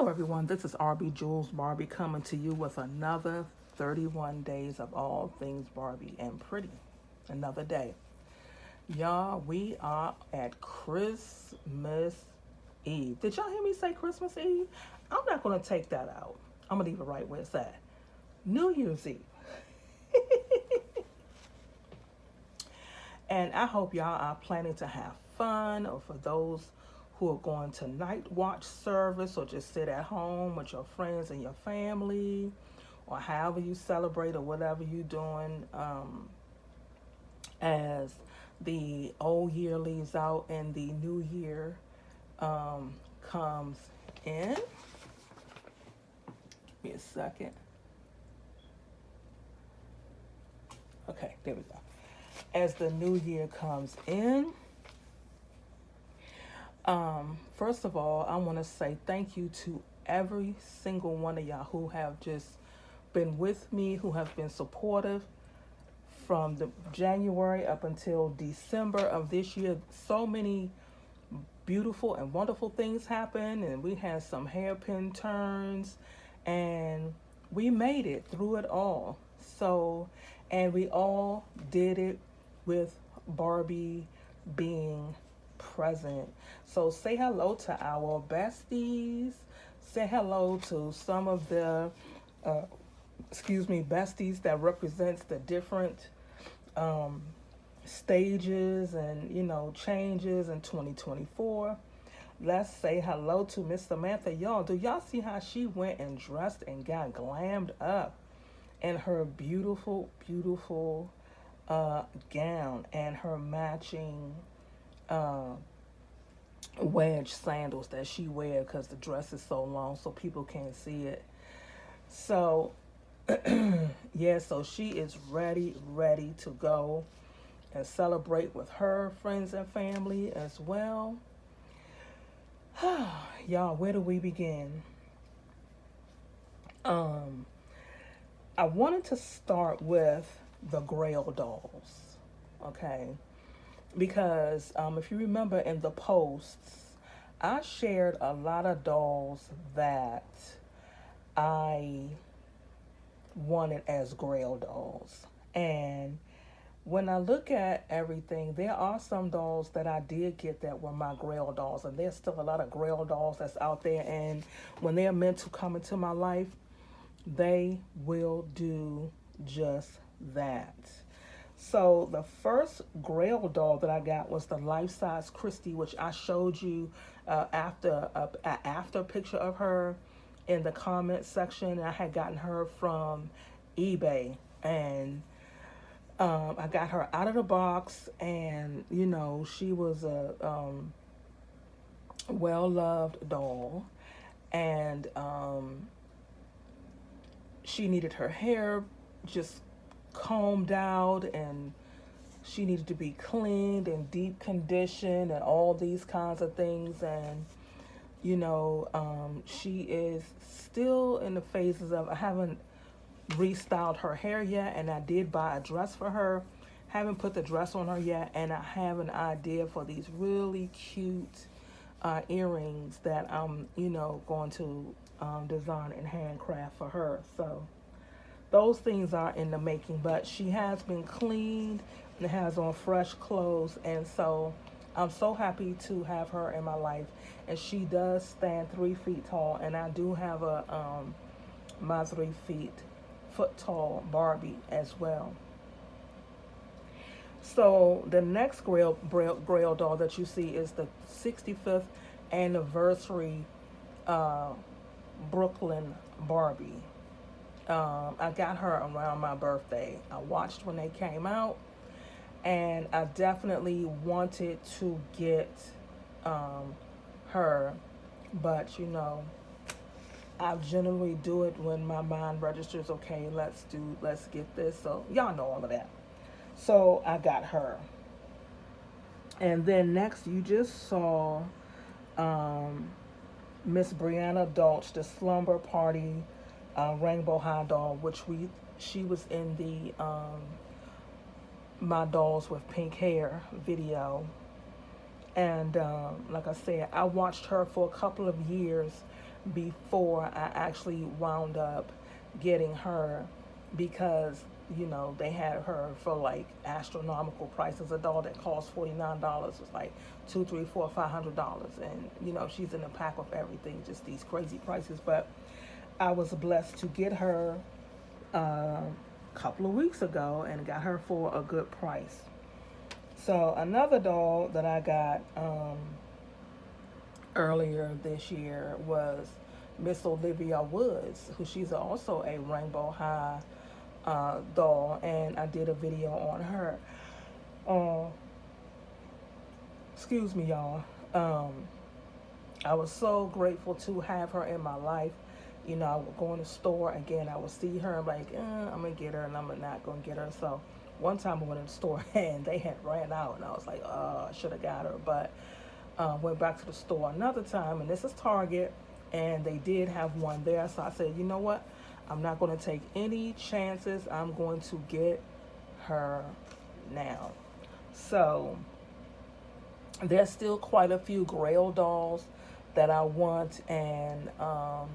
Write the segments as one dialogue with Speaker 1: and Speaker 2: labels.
Speaker 1: everyone, this is RB Jules Barbie coming to you with another 31 days of all things Barbie and pretty. Another day. Y'all, we are at Christmas Eve. Did y'all hear me say Christmas Eve? I'm not going to take that out. I'm going to leave it right where it's at. New Year's Eve. And I hope y'all are planning to have fun, or for those who are going to night watch service, or just sit at home with your friends and your family, or however you celebrate, or whatever you're doing as the old year leaves out and the new year comes in. Give me a second. Okay, there we go. As the new year comes in, first of all, I want to say thank you to every single one of y'all who have just been with me, who have been supportive from the January up until December of this year. So many beautiful and wonderful things happened, and we had some hairpin turns, and we made it through it all. So, and we all did it with Barbie being present. So say hello to our besties. Say hello to some of the, besties that represents the different stages and, changes in 2024. Let's say hello to Miss Samantha. Y'all, do y'all see how she went and dressed and got glammed up in her beautiful, beautiful gown and her matching wedge sandals that she wear, because the dress is so long so people can't see it. So yeah, so she is ready to go and celebrate with her friends and family as well. Y'all, where do we begin? I wanted to start with the Grail dolls, okay? Because if you remember in the posts, I shared a lot of dolls that I wanted as Grail dolls. And when I look at everything, there are some dolls that I did get that were my Grail dolls. And there's still a lot of Grail dolls that's out there. And when they're meant to come into my life, they will do just that. So the first Grail doll that I got was the life-size Christy, which I showed you after picture of her in the comment section. I had gotten her from eBay, and I got her out of the box, and she was a well-loved doll, and she needed her hair just combed out, and she needed to be cleaned and deep conditioned and all these kinds of things. And she is still in the phases of, I haven't restyled her hair yet, and I did buy a dress for her. Haven't put the dress on her yet, and I have an idea for these really cute earrings that I'm going to design and handcraft for her. So those things are in the making, but she has been cleaned and has on fresh clothes, and so I'm so happy to have her in my life. And she does stand 3 feet tall, and I do have a my 3 foot tall Barbie as well. So the next Grail doll that you see is the 65th anniversary Brooklyn Barbie. I got her around my birthday. I watched when they came out, and I definitely wanted to get her, but I generally do it when my mind registers, okay, let's get this. So y'all know all of that. So I got her. And then next you just saw Miss Brianna Dolch, the Slumber Party Rainbow High doll, which she was in the My Dolls with Pink Hair video. And like I said, I watched her for a couple of years before I actually wound up getting her, because they had her for like astronomical prices. A doll that cost $49 was like two, three, four, $500, and she's in a pack of everything, just these crazy prices. But I was blessed to get her a couple of weeks ago and got her for a good price. So another doll that I got earlier this year was Miss Olivia Woods, who she's also a Rainbow High doll, and I did a video on her. Uh, excuse me, y'all. I was so grateful to have her in my life. I would go in the store again. I would see her. I'm like, I'm gonna get her, and I'm not gonna get her. So one time I went in the store and they had ran out, and I was like, I should have got her, but went back to the store another time, and this is Target, and they did have one there. So I said, you know what? I'm not going to take any chances. I'm going to get her now. So there's still quite a few Grail dolls that I want, and I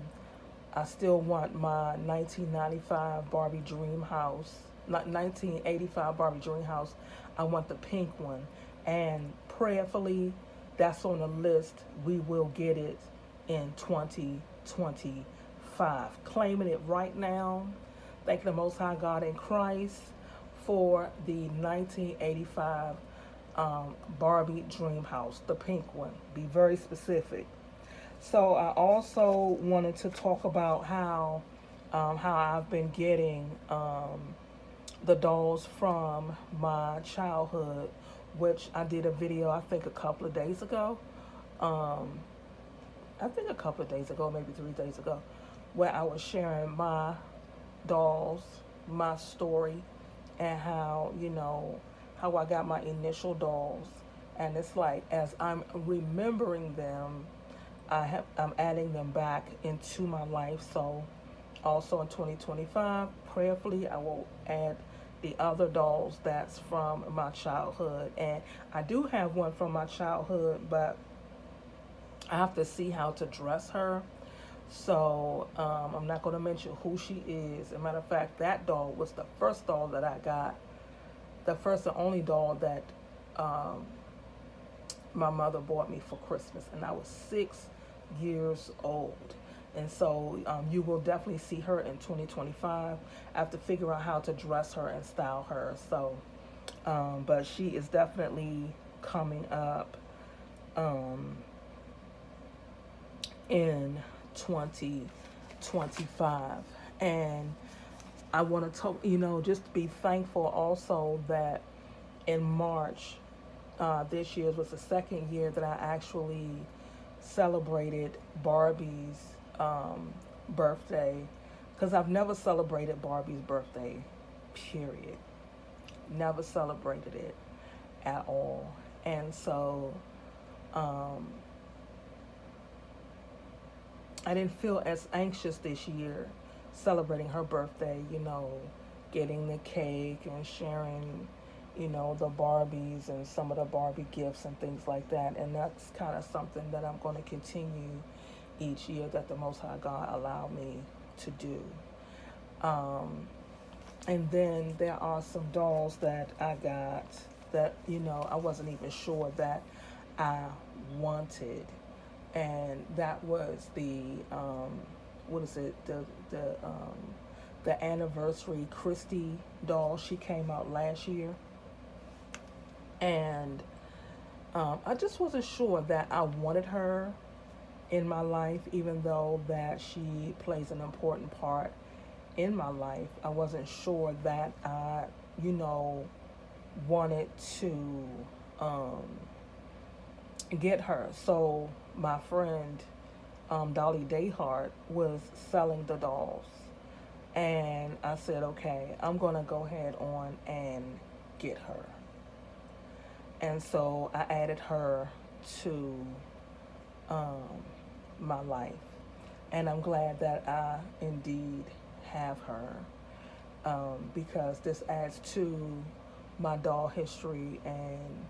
Speaker 1: still want my 1995 Barbie Dream House, not 1985 Barbie Dream House. I want the pink one, and prayerfully, that's on the list. We will get it in 2025. Claiming it right now. Thank the Most High God in Christ for the 1985 Barbie Dream House, the pink one. Be very specific. So I also wanted to talk about how I've been getting the dolls from my childhood, which I did a video I think a couple of days ago. Maybe 3 days ago, where I was sharing my dolls, my story, and how I got my initial dolls. And it's like, as I'm remembering them, I'm adding them back into my life. So also in 2025, prayerfully, I will add the other dolls that's from my childhood. And I do have one from my childhood, but I have to see how to dress her. So I'm not going to mention who she is. As a matter of fact, that doll was the first doll that I got, the first and only doll that my mother bought me for Christmas, and I was 6 years old. And so you will definitely see her in 2025. I have to figure out how to dress her and style her. So, but she is definitely coming up in 2025. And I want to talk, just be thankful also that in March, this year was the second year that I actually celebrated Barbie's birthday, because I've never celebrated Barbie's birthday, period. Never celebrated it at all. And so I didn't feel as anxious this year celebrating her birthday, getting the cake and sharing, the Barbies and some of the Barbie gifts and things like that. And that's kind of something that I'm going to continue each year, that the Most High God allowed me to do. And then there are some dolls that I got that, I wasn't even sure that I wanted. And that was the, the anniversary Christy doll. She came out last year. And I just wasn't sure that I wanted her in my life, even though that she plays an important part in my life. I wasn't sure that I, wanted to get her. So my friend Dolly Dayhart was selling the dolls, and I said, okay, I'm gonna go ahead on and get her. And so I added her to my life, and I'm glad that I indeed have her, because this adds to my doll history, and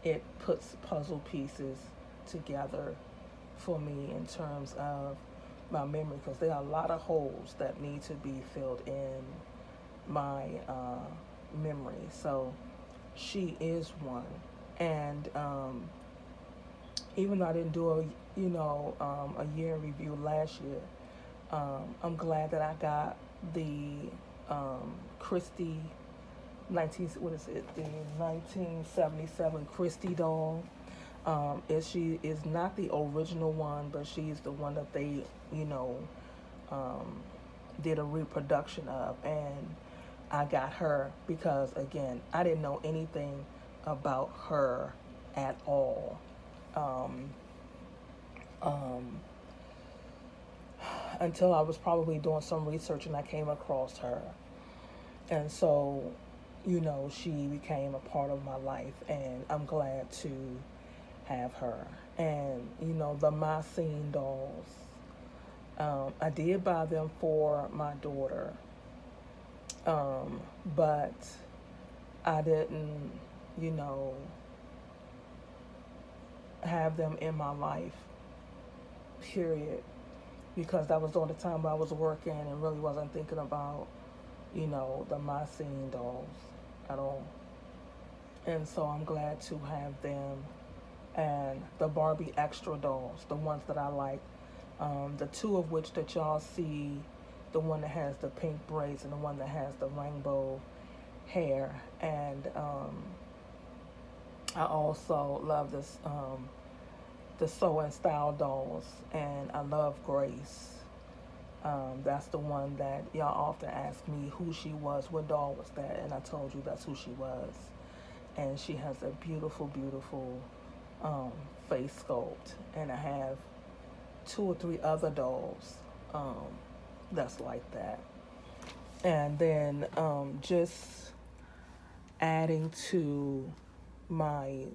Speaker 1: it puts puzzle pieces together for me in terms of my memory, because there are a lot of holes that need to be filled in my memory. So she is one. And even though I didn't do a year review last year, I'm glad that I got the Christie 1977 Christie doll. She is not the original one, but she's the one that they, you know, um, did a reproduction of, and I got her because again, I didn't know anything about her at all. Um, um, until I was probably doing some research and I came across her. And so, she became a part of my life, and I'm glad to have her. And, the My Scene dolls, I did buy them for my daughter, but I didn't, you know, have them in my life, period, because that was during the time I was working and really wasn't thinking about, the My Scene dolls at all. And so I'm glad to have them, and the Barbie extra dolls, the ones that I like, the two of which that y'all see, the one that has the pink braids and the one that has the rainbow hair. And I also love the Sew and Style dolls, and I love Grace. That's the one that y'all often ask me who she was, what doll was that, and I told you that's who she was. And she has a beautiful, beautiful face sculpt, and I have two or three other dolls that's like that. And then just adding to my,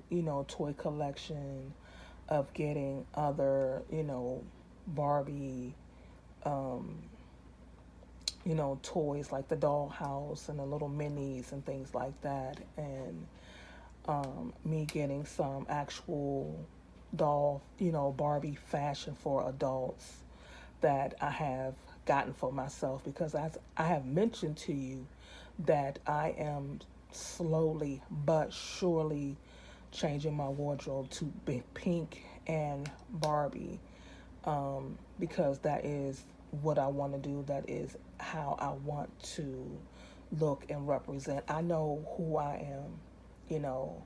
Speaker 1: toy collection of getting other, Barbie, um, toys like the dollhouse and the little minis and things like that. And me getting some actual doll, Barbie fashion for adults that I have gotten for myself, because as I have mentioned to you that I am slowly but surely changing my wardrobe to be pink and Barbie, because that is what I want to do. That is how I want to look and represent. I know who I am, you know.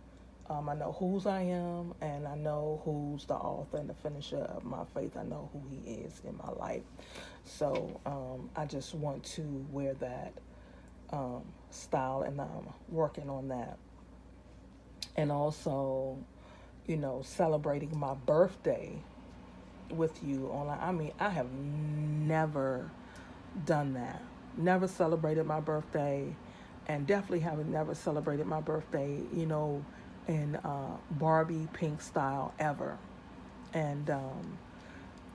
Speaker 1: I know whose I am, and I know who's the author and the finisher of my faith. I know who he is in my life. So I just want to wear that style, and I'm working on that. And also, celebrating my birthday with you online. I mean, I have never done that. Never celebrated my birthday, and definitely haven't never celebrated my birthday, in Barbie pink style ever. And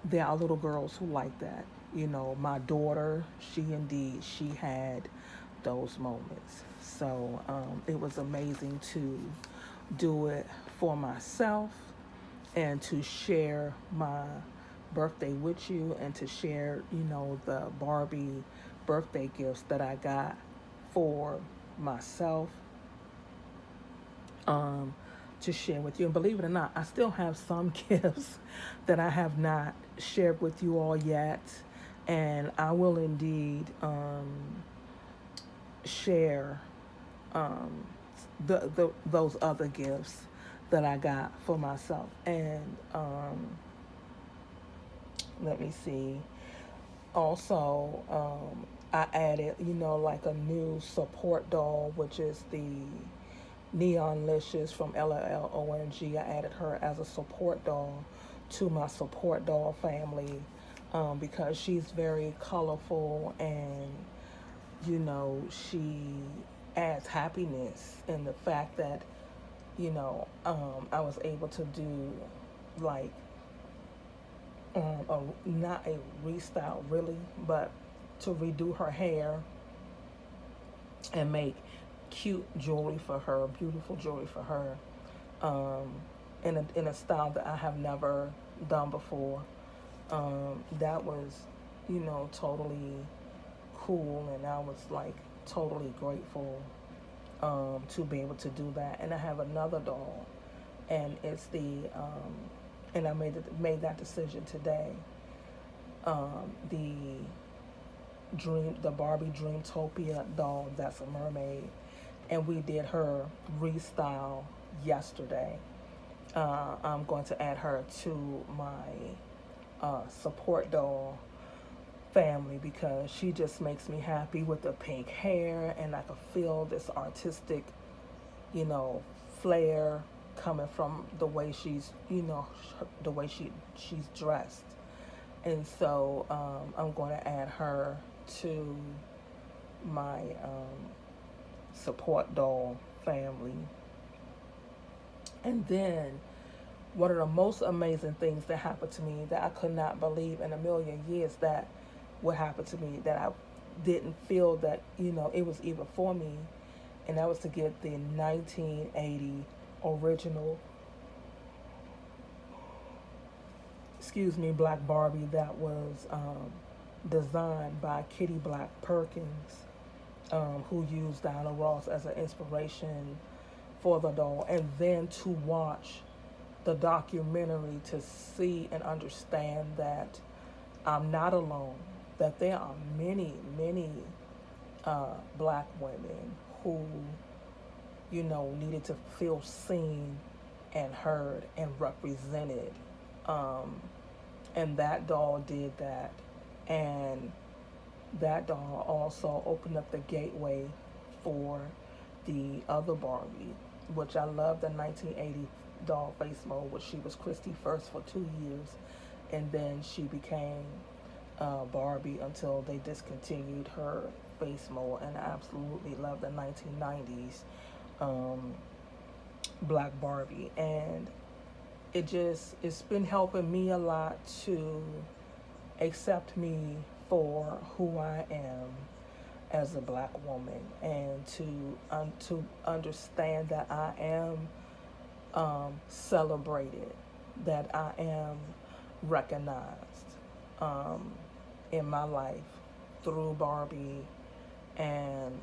Speaker 1: there are little girls who like that. My daughter, she had those moments. So it was amazing to do it for myself and to share my birthday with you, and to share, the Barbie birthday gifts that I got for myself, um, to share with you. And believe it or not, I still have some gifts that I have not shared with you all yet. And I will indeed share um, those other gifts that I got for myself. And let me see. Also, I added, like a new support doll, which is the Neon Licious from LLONG. I added her as a support doll to my support doll family, because she's very colorful, and she adds happiness in the fact that I was able to do like not a restyle really, but to redo her hair and make cute jewelry for her, beautiful jewelry for her, in a style that I have never done before. That was, totally cool, and I was like totally grateful to be able to do that. And I have another doll, and it's and I made that decision today. The Barbie Dreamtopia doll that's a mermaid, and we did her restyle yesterday. I'm going to add her to my support doll family because she just makes me happy with the pink hair, and I can feel this artistic, you know, flair coming from the way the way she's dressed. And so I'm going to add her to my support doll family. And then one of the most amazing things that happened to me that I could not believe in a million years that would happen to me, that I didn't feel that, it was even for me, and that was to get the 1980 original, Black Barbie that was designed by Kitty Black Perkins, who used Diana Ross as an inspiration for the doll, and then to watch the documentary to see and understand that I'm not alone, that there are many, many black women who, needed to feel seen and heard and represented. And that doll did that. And that doll also opened up the gateway for the other Barbie, which I love, the 1980 doll face mold, which she was Christy first for 2 years, and then she became Barbie until they discontinued her face mold. And I absolutely love the 1990s Black Barbie, and it's been helping me a lot to accept me for who I am as a black woman, and to understand that I am celebrated, that I am recognized in my life through Barbie, and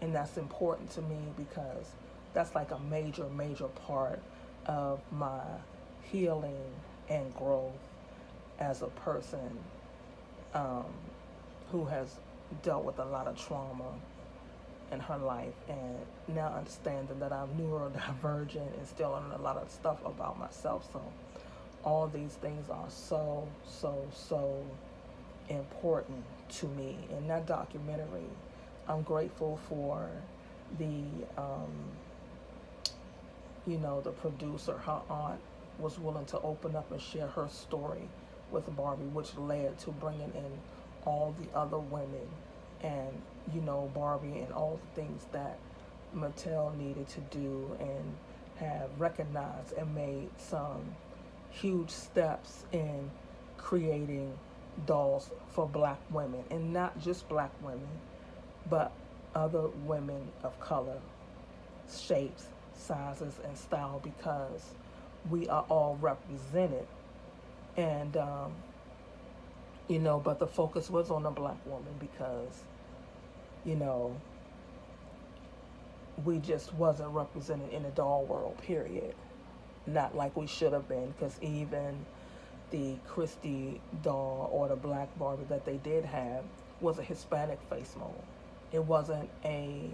Speaker 1: and that's important to me because that's like a major, major part of my healing and growth as a person who has dealt with a lot of trauma in her life, and now understanding that I'm neurodivergent and still learning a lot of stuff about myself. So all these things are so, so, so important to me. In that documentary, I'm grateful for the the producer. Her aunt was willing to open up and share her story with Barbie, which led to bringing in all the other women, and Barbie, and all the things that Mattel needed to do, and have recognized and made some huge steps in creating dolls for black women, and not just black women, but other women of color, shapes, sizes, and style, because we are all represented. And but the focus was on the black woman because we just wasn't represented in the doll world, period. Not like we should have been, because even the Christie doll, or the Black Barbie that they did have, was a Hispanic face mold. It wasn't a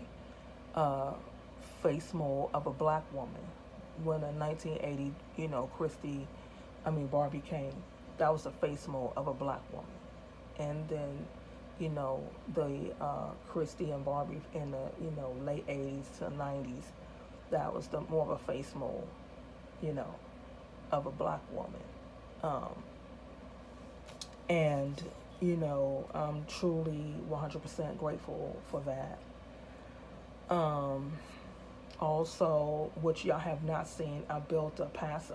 Speaker 1: face mold of a black woman. When in 1980, Barbie came, that was a face mold of a black woman. And then, the Christie and Barbie in the late 80s to 90s, that was the more of a face mold, of a black woman. And I'm truly 100% grateful for that. Also, which y'all have not seen, I built a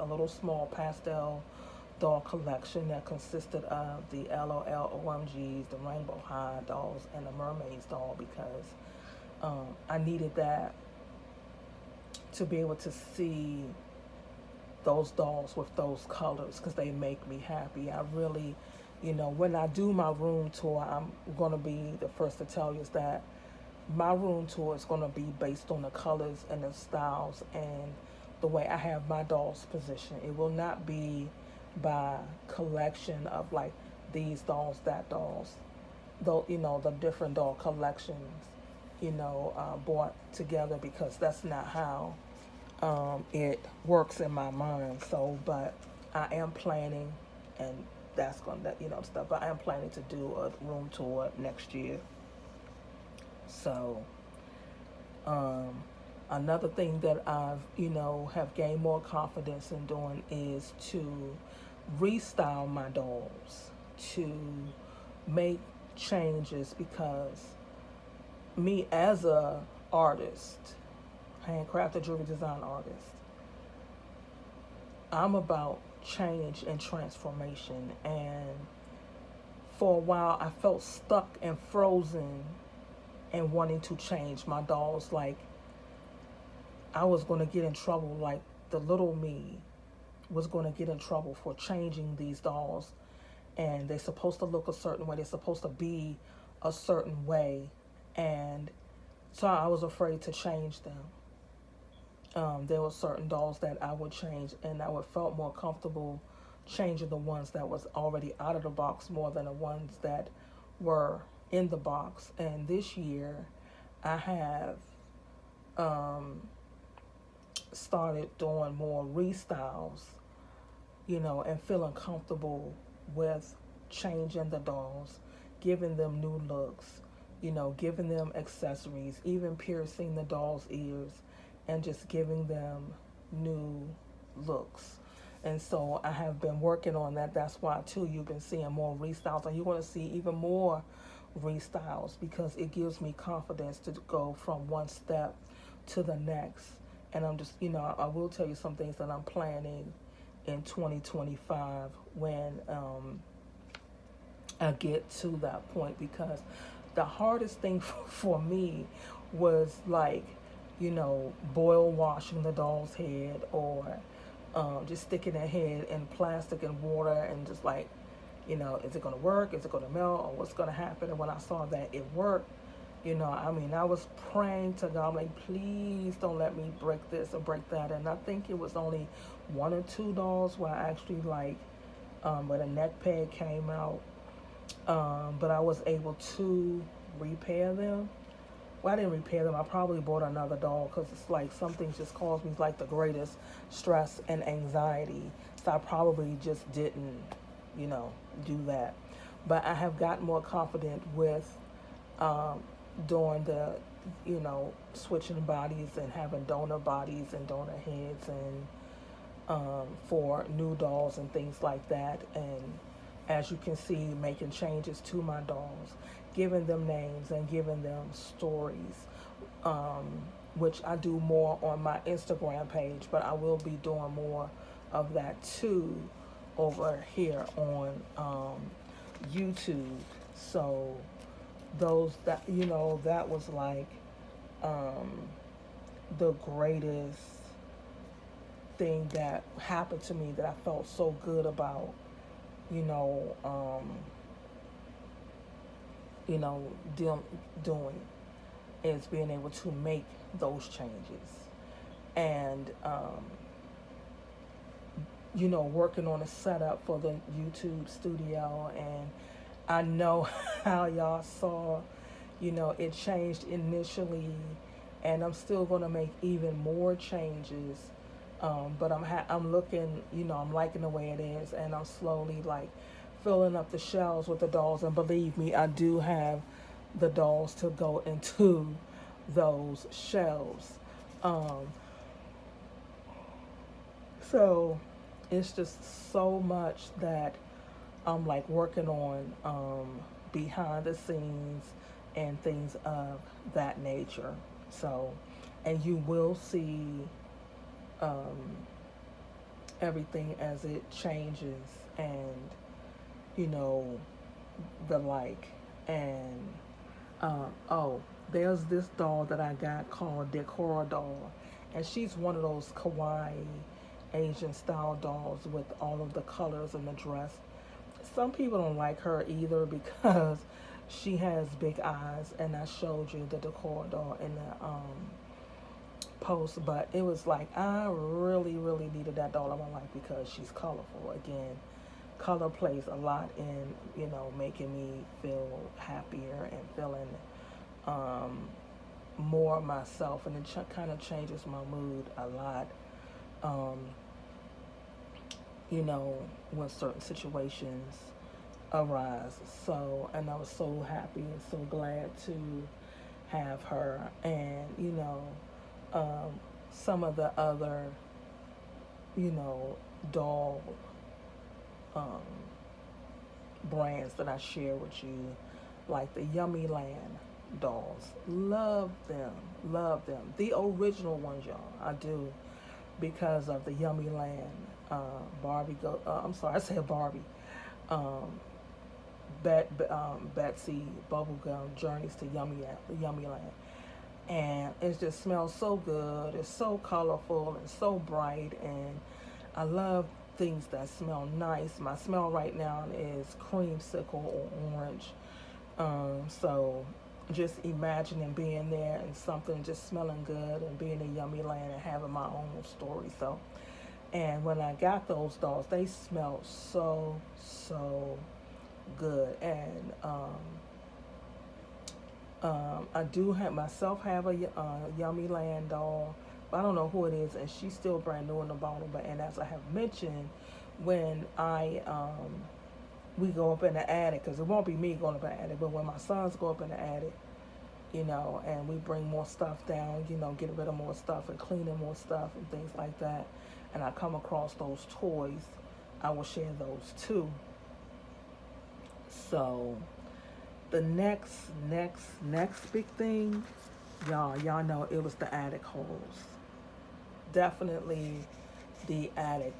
Speaker 1: little small pastel doll collection that consisted of the LOL OMGs, the Rainbow High dolls, and the Mermaids doll, because I needed that to be able to see those dolls with those colors because they make me happy. I really, when I do my room tour, I'm going to be the first to tell you is that my room tour is going to be based on the colors and the styles and the way I have my dolls positioned. It will not be by collection of like these dolls, that dolls, though, the different doll collections, brought together, because that's not how it works in my mind. So, but I am planning, and that's going to, stuff, but I am planning to do a room tour next year. So, um, another thing that I've, have gained more confidence in doing is to restyle my dolls, to make changes, because me as a artist, handcrafted jewelry design artist, I'm about change and transformation. And for a while, I felt stuck and frozen and wanting to change my dolls. Like I was going to get in trouble, like the little me was going to get in trouble for changing these dolls. And they're supposed to look a certain way, they're supposed to be a certain way. And so I was afraid to change them. There were certain dolls that I would change, and I would felt more comfortable changing the ones that was already out of the box more than the ones that were in the box. And this year, I have started doing more restyles, and feeling comfortable with changing the dolls, giving them new looks, giving them accessories, even piercing the doll's ears, and just giving them new looks. And so I have been working on that. That's why too you've been seeing more restyles, and you're going to see even more restyles, because it gives me confidence to go from one step to the next. And I'm just, I will tell you some things that I'm planning in 2025 when I get to that point, because the hardest thing for me was like, boil washing the doll's head, or just sticking their head in plastic and water, and just like, is it going to work? Is it going to melt? Or what's going to happen? And when I saw that it worked, I was praying to God, like, please don't let me break this or break that. And I think it was only one or two dolls where I actually where the neck peg came out. But I was able to repair them. Well, I didn't repair them. I probably bought another doll, because it's like some things just cause me like the greatest stress and anxiety. So I probably just didn't, do that. But I have gotten more confident with doing the, switching bodies and having donor bodies and donor heads, and for new dolls and things like that. And as you can see, making changes to my dolls, giving them names and giving them stories, which I do more on my Instagram page, but I will be doing more of that too over here on YouTube. So those that that was like the greatest thing that happened to me, that I felt so good about, you know, um, doing, is being able to make those changes. And working on a setup for the YouTube studio. And I know how y'all saw, it changed initially, and I'm still going to make even more changes. But I'm looking, I'm liking the way it is, and I'm slowly like filling up the shelves with the dolls. And believe me, I do have the dolls to go into those shelves. So it's just so much that I'm like working on behind the scenes and things of that nature. So, and you will see everything as it changes, and the like. And there's this doll that I got called Decora doll, and she's one of those kawaii Asian style dolls with all of the colors in the dress. Some people don't like her either because she has big eyes, and I showed you the decor doll in the post. But it was like I really, really needed that doll in my life because she's colorful. Again, color plays a lot in making me feel happier and feeling um, more myself, and it kind of changes my mood a lot. Um, when certain situations arise. So, and I was so happy and so glad to have her. And, um, some of the other, you know, doll um, brands that I share with you, like the Yummy Land dolls. Love them, love them. The original ones, y'all. I do, because of the Yummy Land Barbie. I'm sorry, I said Barbie. Um, Betsy Bubblegum Journeys to Yummy Land, and it just smells so good. It's so colorful and so bright, and I love things that smell nice. My smell right now is creamsicle or orange. So just imagining being there and something just smelling good and being in Yummy Land and having my own story. So, and when I got those dolls, they smelled so good. And I do have a Yummy Land doll, but I don't know who it is, and she's still brand new in the bottle. But and as I have mentioned, when we go up in the attic, because it won't be me going up in the attic, but when my sons go up in the attic, and we bring more stuff down, get rid of more stuff and cleaning more stuff and things like that, and I come across those toys, I will share those too. So the next big thing, y'all know it was the attic hauls. Definitely the attic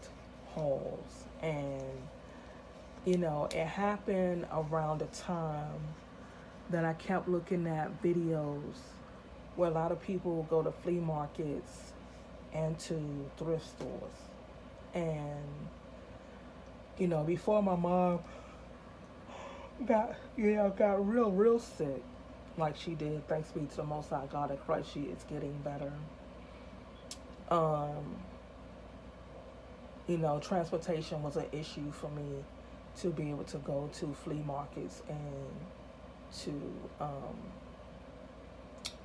Speaker 1: hauls. And it happened around the time that I kept looking at videos where a lot of people go to flea markets and to thrift stores. And before my mom got real sick, like she did. Thanks be to the Most High God in Christ, she is getting better. Transportation was an issue for me to be able to go to flea markets and to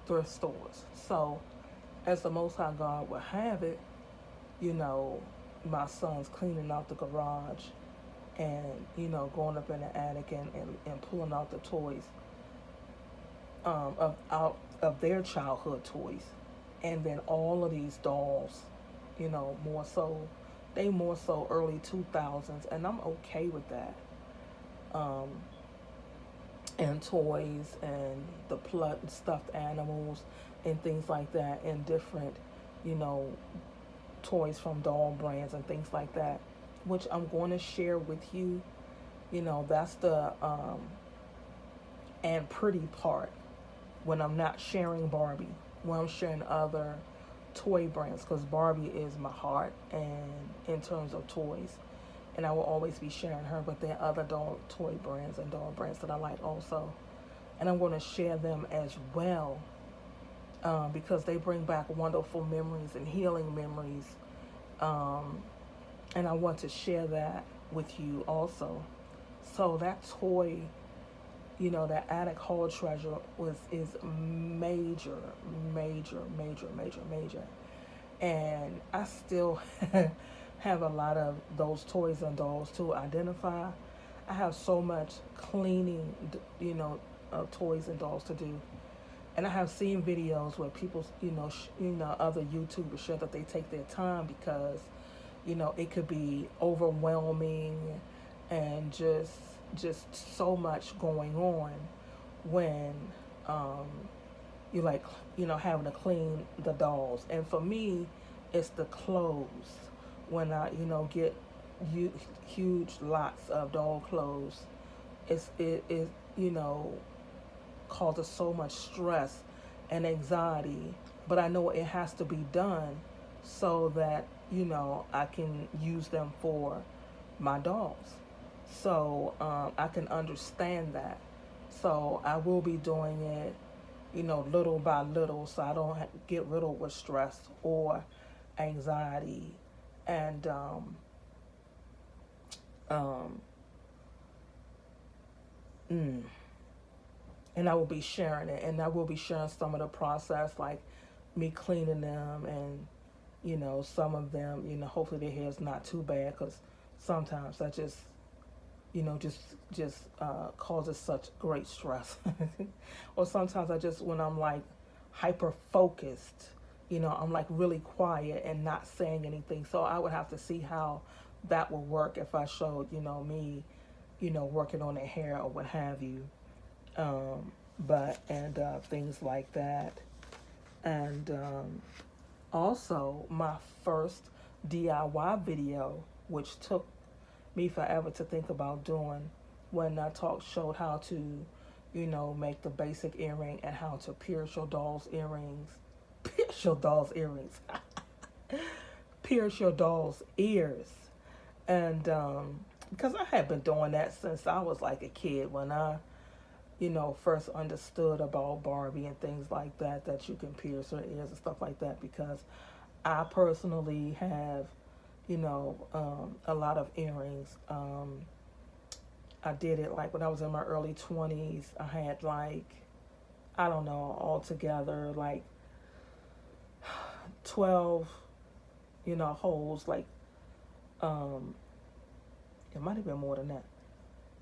Speaker 1: thrift stores. So, as the Most High God would have it, my son's cleaning out the garage and going up in the attic and pulling out the toys of their childhood toys, and then all of these dolls, more so early 2000s, and I'm okay with that. And toys and the stuffed animals and things like that, and different toys from doll brands and things like that, which I'm going to share with you. That's the and pretty part, when I'm not sharing Barbie, when I'm sharing other toy brands, because Barbie is my heart and in terms of toys, and I will always be sharing her. But there are other toy brands and doll brands that I like also, and I'm going to share them as well, because they bring back wonderful memories and healing memories, and I want to share that with you also. So that toy, that attic hall treasure is major, and I still have a lot of those toys and dolls to identify. I have so much cleaning, of toys and dolls to do, and I have seen videos where people, other YouTubers share that they take their time because, it could be overwhelming and just so much going on when you having to clean the dolls. And for me, it's the clothes. When I get huge lots of doll clothes, it causes so much stress and anxiety, but I know it has to be done so that, I can use them for my dolls. So I can understand that. So I will be doing it, little by little, so I don't get riddled with stress or anxiety. And um, mm, and I will be sharing it, and I will be sharing some of the process, like me cleaning them, and some of them, hopefully their hair's not too bad, because sometimes I just, just causes such great stress. Or sometimes I just, when I'm like hyper focused, I'm like really quiet and not saying anything. So I would have to see how that would work if I showed, me, working on their hair or what have you. But and things like that. And also my first DIY video, which took me forever to think about doing, when I showed how to, make the basic earring and how to pierce your doll's earrings. Pierce your doll's earrings. Pierce your doll's ears. And because I had been doing that since I was like a kid, when I, first understood about Barbie and things like that, that you can pierce her ears and stuff like that, because I personally have, a lot of earrings. I did it like when I was in my early 20s. I had like, I don't know, altogether like 12, holes. Like, um, it might have been more than that.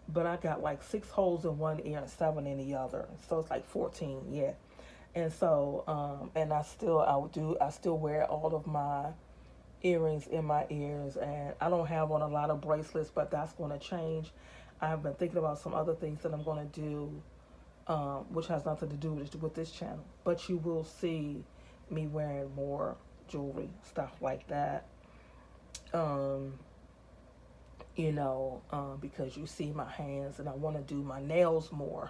Speaker 1: But I got like 6 holes in one ear and 7 in the other. So it's like 14, yeah. And so, and I still wear all of my earrings in my ears, and I don't have on a lot of bracelets, but that's going to change. I've been thinking about some other things that I'm going to do, which has nothing to do with this channel. But you will see me wearing more jewelry, stuff like that. Um, because you see my hands, and I want to do my nails more.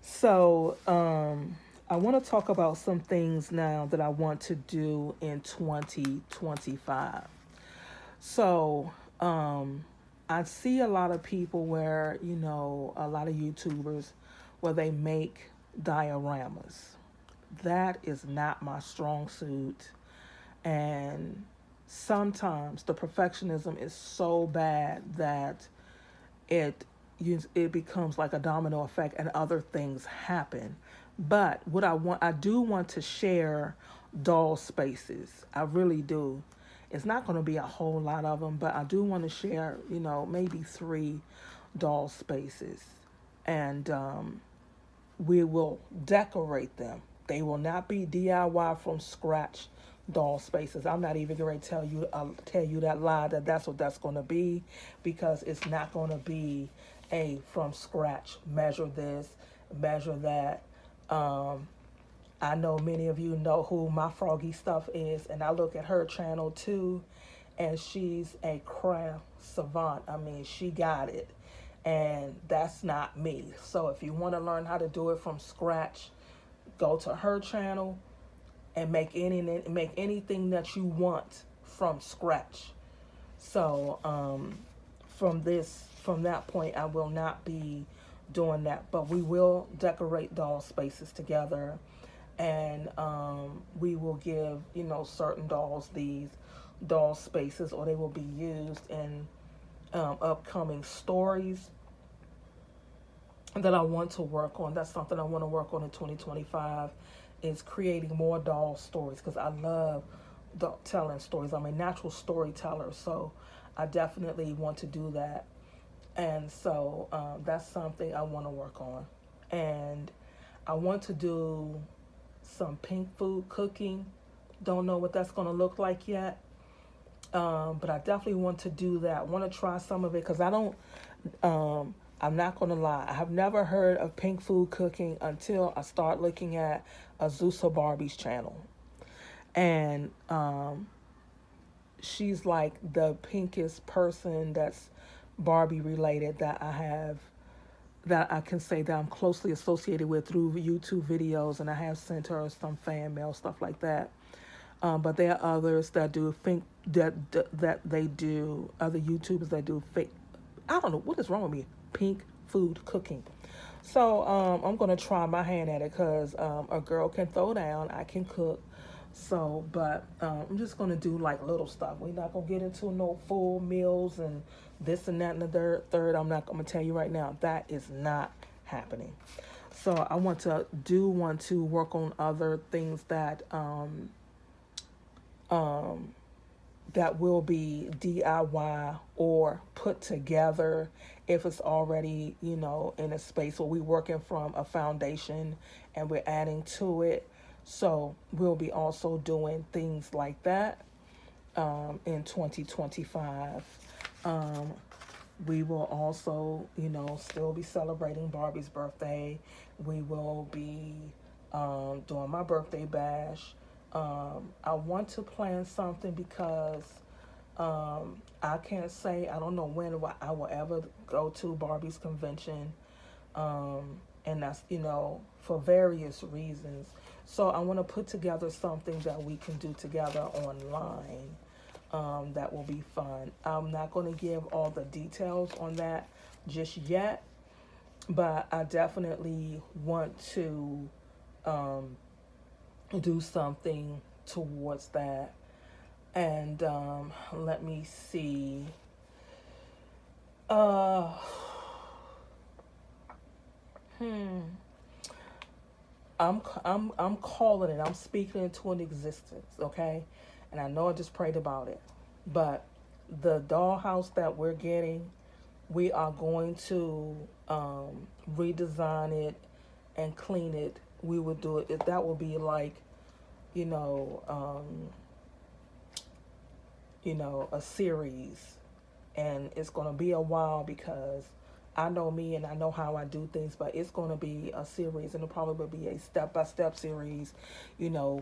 Speaker 1: So, I want to talk about some things now that I want to do in 2025. So, I see a lot of people where, a lot of YouTubers where they make dioramas. That is not my strong suit. And sometimes the perfectionism is so bad that it it becomes like a domino effect and other things happen. But I do want to share doll spaces. I really do. It's not going to be a whole lot of them, but I do want to share, maybe 3 doll spaces. And we will decorate them. They will not be DIY from scratch doll spaces. I'm not even going to tell you that lie, that's what that's going to be, because it's not going to be a from scratch, measure this, measure that. I know many of you know who my Froggy Stuff is, and I look at her channel too, and she's a craft savant. I mean, she got it, and that's not me. So if you want to learn how to do it from scratch, go to her channel and make anything that you want from scratch. So from that point, I will not be doing that, but we will decorate doll spaces together, and we will give certain dolls these doll spaces, or they will be used in upcoming stories that I want to work on. That's something I want to work on in 2025, is creating more doll stories, because I love telling stories. I'm a natural storyteller, so I definitely want to do that. And so that's something I want to work on. And I want to do some pink food cooking. Don't know what that's going to look like yet. But I definitely want to do that. I want to try some of it, because I don't, I'm not going to lie. I have never heard of pink food cooking until I start looking at Azusa Barbie's channel. And she's like the pinkest person that's Barbie related that I have that I can say that I'm closely associated with through YouTube videos, and I have sent her some fan mail, stuff like that. But there are others that do think that they do, other YouTubers that do fake. I don't know what is wrong with me. Pink food cooking. So I'm gonna try my hand at it because a girl can throw down, I can cook. So, but I'm just gonna do like little stuff. We're not gonna get into no full meals and this and that and the third. I'm not gonna tell you right now. That is not happening. So I want to work on other things um, that will be DIY or put together if it's already, in a space where we're working from a foundation and we're adding to it. So we'll be also doing things like that in 2025. Um, we will also, still be celebrating Barbie's birthday. We will be doing my birthday bash. I want to plan something because I can't say, I don't know when I will ever go to Barbie's convention. And that's, for various reasons. So I want to put together something that we can do together online. That will be fun. I'm not going to give all the details on that just yet, but I definitely want to do something towards that. And let me see. Uh, hmm. I'm calling it. I'm speaking into an existence, okay? And I know I just prayed about it, but the dollhouse that we're getting, we are going to redesign it and clean it. We will do it. That will be like, you know, um, a series, and it's going to be a while because I know me and I know how I do things, but it's going to be a series, and it'll probably be a step-by-step series,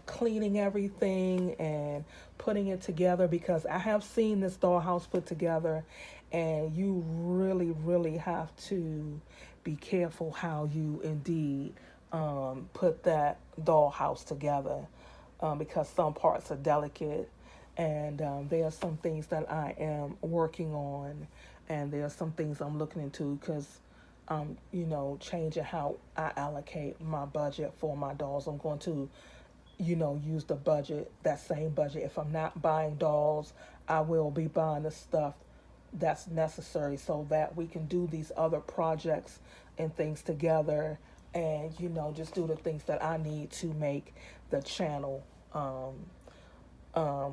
Speaker 1: cleaning everything and putting it together, because I have seen this dollhouse put together, and you really, really have to be careful how you indeed put that dollhouse together, because some parts are delicate, and there are some things that I am working on, and there are some things I'm looking into because changing how I allocate my budget for my dolls. I'm going to, use that same budget. If I'm not buying dolls, I will be buying the stuff that's necessary so that we can do these other projects and things together, and, just do the things that I need to make the channel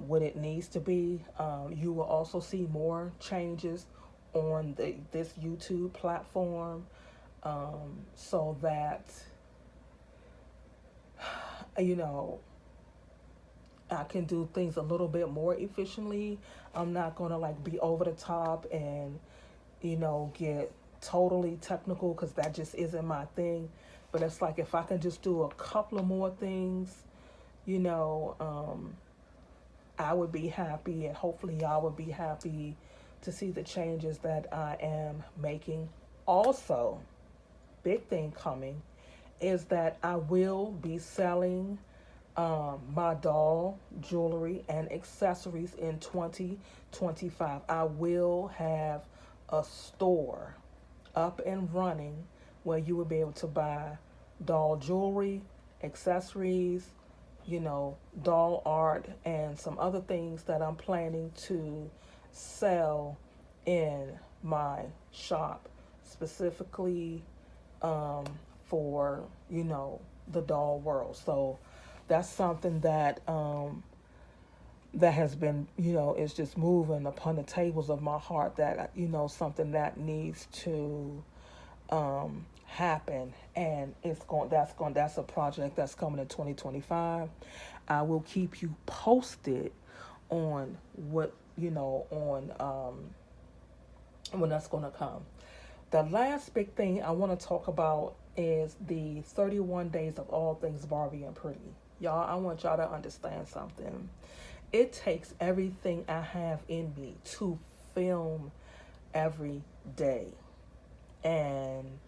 Speaker 1: what it needs to be. You will also see more changes on this YouTube platform, so that you know I can do things a little bit more efficiently. I'm not gonna like be over the top and get totally technical because that just isn't my thing. But it's like if I can just do a couple of more things, you know, I would be happy, and hopefully y'all would be happy to see the changes that I am making. Also, big thing coming is that I will be selling my doll jewelry and accessories in 2025. I will have a store up and running where you will be able to buy doll jewelry, accessories, doll art, and some other things that I'm planning to sell in my shop, specifically for, the doll world. So that's something that has been, is just moving upon the tables of my heart, that, something that needs to happen, and that's a project that's coming in 2025. I will keep you posted on what, when that's going to come. The last big thing I want to talk about is the 31 days of all things Barbie and Pretty. Y'all, I want y'all to understand something. It takes everything I have in me to film every day. And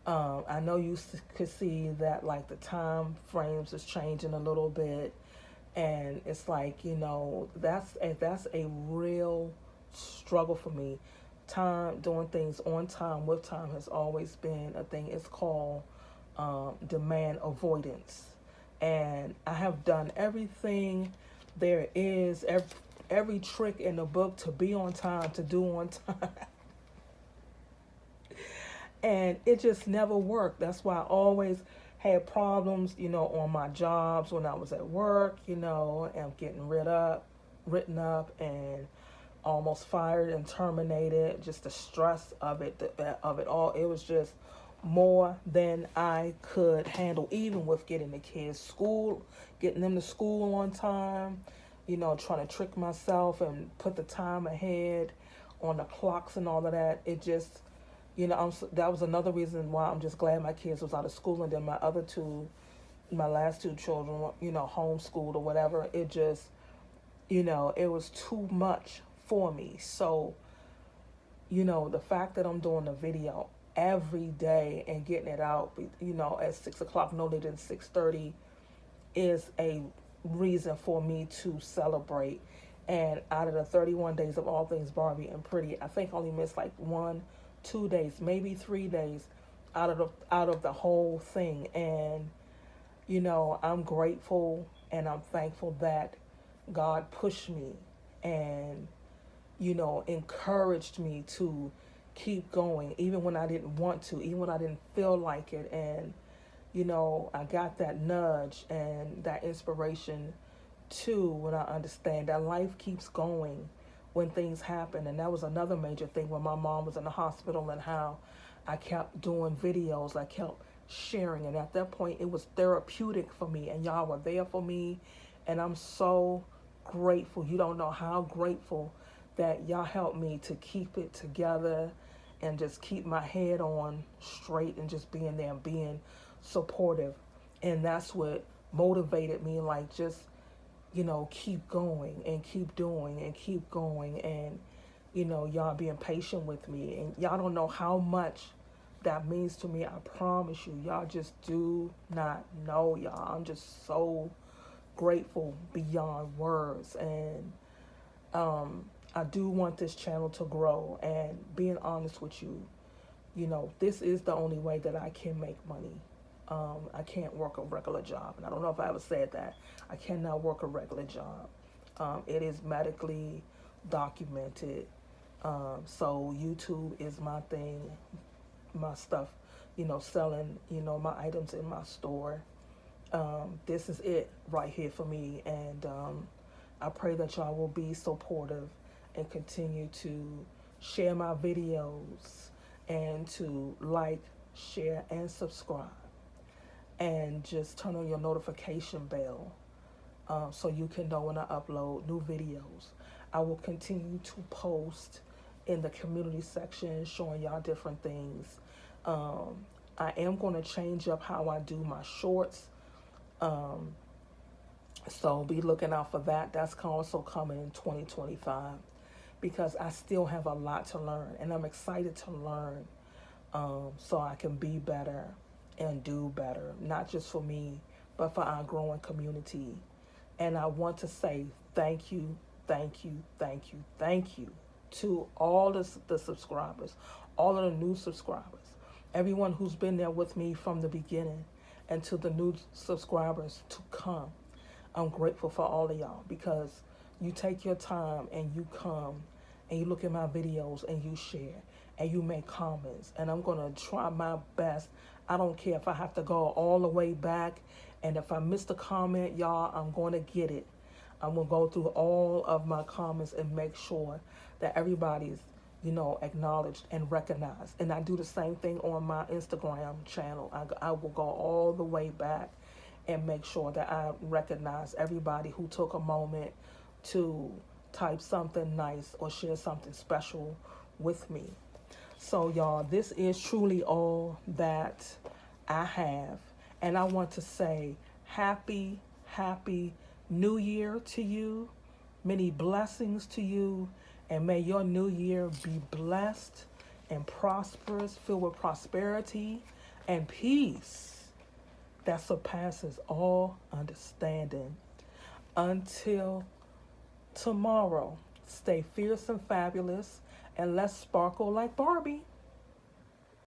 Speaker 1: I know you could see that like the time frames is changing a little bit, and it's like, that's a real struggle for me. Time, doing things on time with time has always been a thing. It's called demand avoidance, and I have done everything there is, every trick in the book to be on time, to do on time. And it just never worked. That's why I always had problems, on my jobs when I was at work, and getting written up, and almost fired and terminated. Just the stress of it all. It was just more than I could handle, even with getting the kids getting them to school on time, trying to trick myself and put the time ahead on the clocks and all of that. It just, that was another reason why I'm just glad my kids was out of school, and then my last two children were, homeschooled or whatever. It just, it was too much for me. So, the fact that I'm doing the video every day and getting it out, at 6 o'clock, no later than 6:30, is a reason for me to celebrate. And out of the 31 days of All Things Barbie and Pretty, I think I only missed like 1, 2 days, maybe 3 days out of the whole thing. And I'm grateful and I'm thankful that God pushed me and encouraged me to keep going, even when I didn't want to, even when I didn't feel like it. And I got that nudge and that inspiration too, when I understand that life keeps going when things happen. And that was another major thing when my mom was in the hospital, and how I kept doing videos, I kept sharing. And at that point, it was therapeutic for me, and y'all were there for me. And I'm so grateful. You don't know how grateful that y'all helped me to keep it together and just keep my head on straight, and just being there and being supportive. And that's what motivated me, like, just keep going and keep doing and keep going. And y'all being patient with me, and y'all don't know how much that means to me. I promise you, y'all just do not know. Y'all, I'm just so grateful beyond words. And I do want this channel to grow. And being honest with you, this is the only way that I can make money. I can't work a regular job. And I don't know if I ever said that. I cannot work a regular job. It is medically documented. So YouTube is my thing, my stuff, selling, my items in my store. This is it right here for me. And I pray that y'all will be supportive and continue to share my videos, and to like, share, and subscribe. And just turn on your notification bell, so you can know when I upload new videos. I will continue to post in the community section, showing y'all different things. I am going to change up how I do my shorts. So be looking out for that. That's also coming in 2025, because I still have a lot to learn, and I'm excited to learn, so I can be better and do better, not just for me, but for our growing community. And I want to say thank you, thank you, thank you, thank you to all the subscribers, all of the new subscribers, everyone who's been there with me from the beginning, and to the new subscribers to come. I'm grateful for all of y'all, because you take your time and you come and you look at my videos and you share and you make comments. And I'm going to try my best. I don't care if I have to go all the way back. And if I missed a comment, y'all, I'm going to get it. I'm going to go through all of my comments and make sure that everybody's, acknowledged and recognized. And I do the same thing on my Instagram channel. I will go all the way back and make sure that I recognize everybody who took a moment to type something nice or share something special with me. So y'all, this is truly all that I have. And I want to say happy New Year to you. Many blessings to you. And may your new year be blessed and prosperous, filled with prosperity and peace that surpasses all understanding. Until tomorrow, stay fierce and fabulous, and let's sparkle like Barbie.